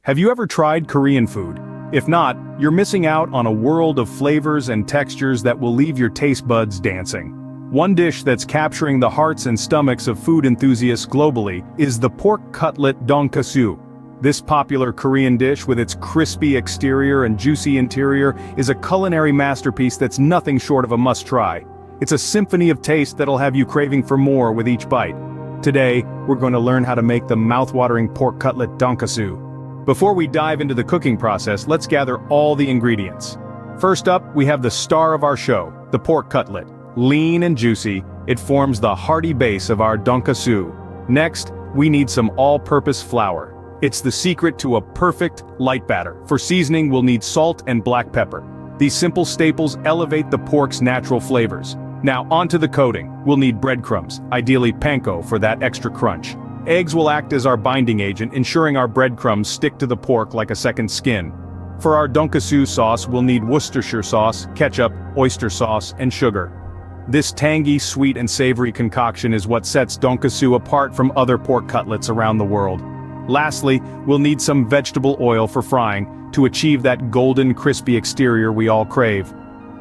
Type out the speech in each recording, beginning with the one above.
Have you ever tried Korean food? If not, you're missing out on a world of flavors and textures that will leave your taste buds dancing. One dish that's capturing the hearts and stomachs of food enthusiasts globally is the pork cutlet Donkkaseu. This popular Korean dish with its crispy exterior and juicy interior is a culinary masterpiece that's nothing short of a must-try. It's a symphony of taste that'll have you craving for more with each bite. Today, we're going to learn how to make the mouth-watering pork cutlet Donkkaseu. Before we dive into the cooking process, let's gather all the ingredients. First up, we have the star of our show, the pork cutlet. Lean and juicy, it forms the hearty base of our Donkkaseu. Next, we need some all-purpose flour. It's the secret to a perfect, light batter. For seasoning, we'll need salt and black pepper. These simple staples elevate the pork's natural flavors. Now onto the coating. We'll need breadcrumbs, ideally panko for that extra crunch. Eggs will act as our binding agent, ensuring our breadcrumbs stick to the pork like a second skin. For our Donkkaseu sauce, we'll need Worcestershire sauce, ketchup, oyster sauce, and sugar. This tangy, sweet and savory concoction is what sets Donkkaseu apart from other pork cutlets around the world. Lastly, we'll need some vegetable oil for frying to achieve that golden, crispy exterior we all crave.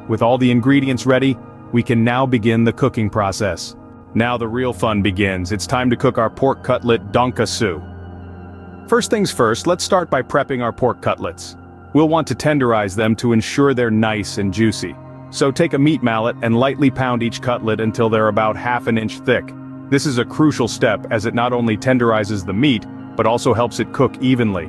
With all the ingredients ready, we can now begin the cooking process. Now the real fun begins. It's time to cook our pork cutlet Donkkaseu. First things first, let's start by prepping our pork cutlets. We'll want to tenderize them to ensure they're nice and juicy. So take a meat mallet and lightly pound each cutlet until they're about ½ an inch thick. This is a crucial step as it not only tenderizes the meat, but also helps it cook evenly.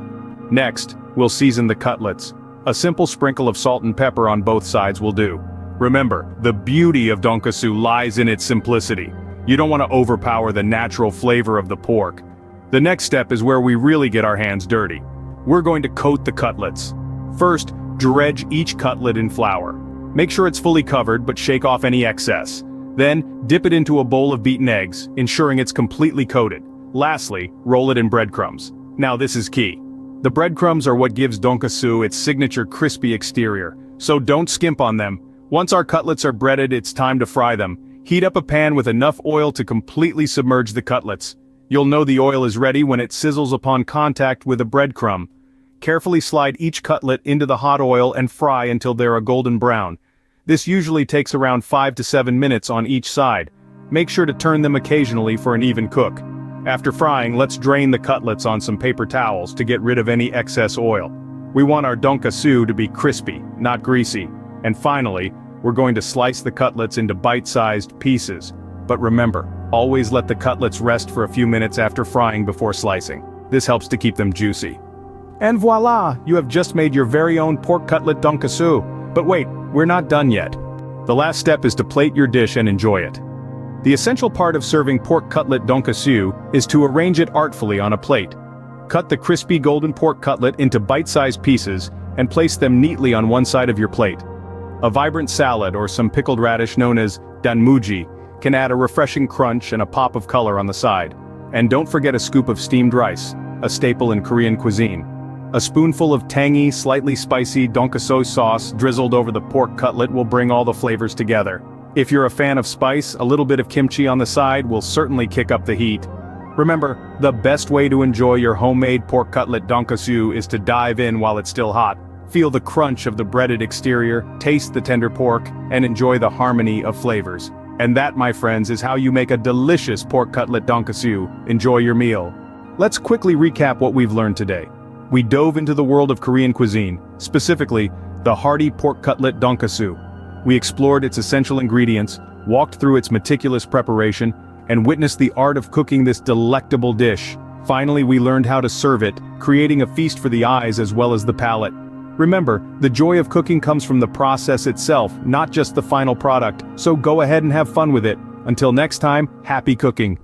Next, we'll season the cutlets. A simple sprinkle of salt and pepper on both sides will do. Remember, the beauty of Donkkaseu lies in its simplicity. You don't want to overpower the natural flavor of the pork. The next step is where we really get our hands dirty. We're going to coat the cutlets. First, dredge each cutlet in flour. Make sure it's fully covered, but shake off any excess. Then, dip it into a bowl of beaten eggs, ensuring it's completely coated. Lastly, roll it in breadcrumbs. Now this is key. The breadcrumbs are what gives Donkkaseu its signature crispy exterior, so don't skimp on them. Once our cutlets are breaded, it's time to fry them. Heat up a pan with enough oil to completely submerge the cutlets. You'll know the oil is ready when it sizzles upon contact with a breadcrumb. Carefully slide each cutlet into the hot oil and fry until they're a golden brown. This usually takes around 5 to 7 minutes on each side. Make sure to turn them occasionally for an even cook. After frying, let's drain the cutlets on some paper towels to get rid of any excess oil. We want our Donkkaseu to be crispy, not greasy. And finally, we're going to slice the cutlets into bite-sized pieces. But remember, always let the cutlets rest for a few minutes after frying before slicing. This helps to keep them juicy. And voila! You have just made your very own pork cutlet Donkkaseu. But wait, we're not done yet. The last step is to plate your dish and enjoy it. The essential part of serving pork cutlet Donkkaseu is to arrange it artfully on a plate. Cut the crispy golden pork cutlet into bite-sized pieces and place them neatly on one side of your plate. A vibrant salad or some pickled radish known as danmuji can add a refreshing crunch and a pop of color on the side. And don't forget a scoop of steamed rice, a staple in Korean cuisine. A spoonful of tangy, slightly spicy Donkkaseu sauce drizzled over the pork cutlet will bring all the flavors together. If you're a fan of spice, a little bit of kimchi on the side will certainly kick up the heat. Remember, the best way to enjoy your homemade pork cutlet Donkkaseu is to dive in while it's still hot. Feel the crunch of the breaded exterior, taste the tender pork, and enjoy the harmony of flavors. And that, my friends, is how you make a delicious pork cutlet Donkkaseu. Enjoy your meal. Let's quickly recap what we've learned today. We dove into the world of Korean cuisine, specifically, the hearty pork cutlet Donkkaseu. We explored its essential ingredients, walked through its meticulous preparation, and witnessed the art of cooking this delectable dish. Finally, we learned how to serve it, creating a feast for the eyes as well as the palate. Remember, the joy of cooking comes from the process itself, not just the final product, so go ahead and have fun with it. Until next time, happy cooking.